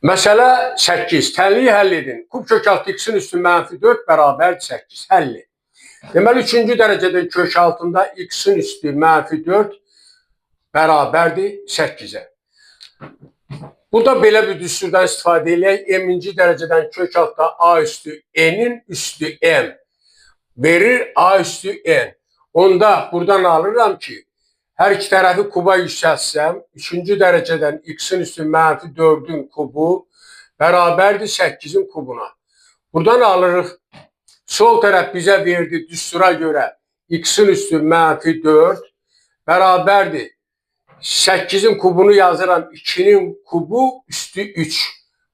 Məsələ 8. Tənliyi həll edin. Kub kök altı x-in üstü mənfi 4 bərabər 8. Həlli. Deməli, 3-cü dərəcədə kök altında x-in üstü mənfi 4 bərabərdir 8-ə. Burada belə bir düsturdan istifadə edək. M-ci dərəcədən kök altda a üstü n-in üstü m verir a üstü n. Onda buradan alıram ki, hər iki tərəfi kuba yüksəltsəm, 3-cü dərəcədən x-in üstü mənfi 4-ün kubu bərabərdir 8-in kubuna. Buradan alırıq. Sol tərəf bizə verdi düstura görə x-in üstü mənfi 4 bərabərdir. 8-in kubunu yazıram, 2-nin kubu üstü 3.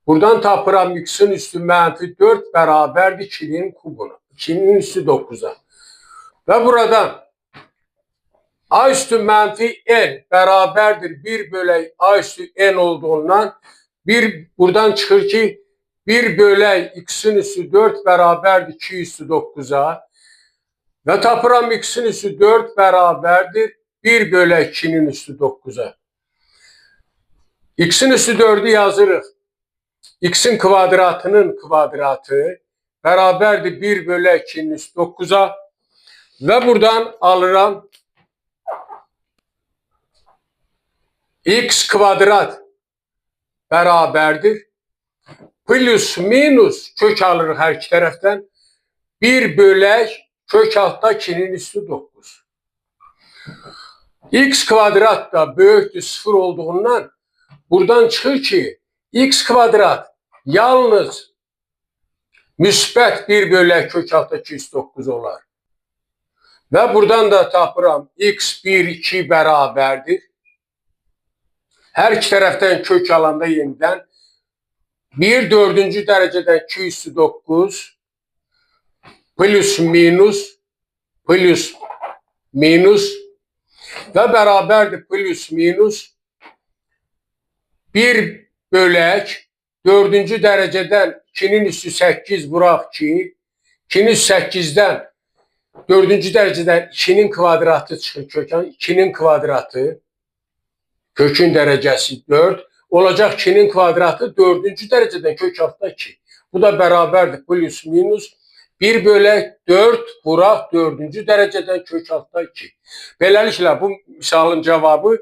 Buradan tapıram x-in üstü mənfi 4 bərabərdir 2-nin kubuna. 2-nin üstü 9'a. Ve buradan a üstü mənfi n bərabərdir 1 bölək a üstü n olduğundan buradan çıxır ki 1 bölək x-in üstü 4 bərabərdir 2 üstü 9'a. Ve tapıram x-in üstü 4 bərabərdir 1 bölək 2'nin üstü 9'a. X'in üstü 4'ü yazırıq. X'in kvadratının kvadratı bərabərdir 1 bölək 2'nin üstü 9'a. Ve buradan alıram x kvadrat bərabərdir plus minus kök alırıq hər iki tərəfdən 1 bölək kök altda 2'nin üstü 9. X kvadrat da böyükdür 0 olduğundan buradan çıxır ki x kvadrat yalnız müsbət 1 bölək kök altda 2 üstü 9 olar. Ve buradan da tapıram x 1 2 bərabərdir. Hər iki tərəfdən kök alanda yenidən 1 4-cü dərəcədən 2 üstü 9 plus minus ve bərabərdir plus minus 1 bölək 4-cü dərəcədən 2'nin üstü 8 vuraq ki 2'nin üstü 8'dən 4-cü dərəcədən 2'nin kvadratı çıxır kökən 2'nin kvadratı kökün dərəcəsi 4 olacaq 2'nin kvadratı 4-cü dərəcədən kök altda 2. Bu da bərabərdir plus minus 1 bölək 4 vuraq 4-cü dərəcədən kök altda 2. Beləliklə bu misalın cavabı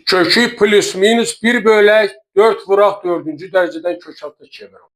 kökü plus minus 1 bölək 4 vuraq 4-cü dərəcədən kök altda 2'ye verir.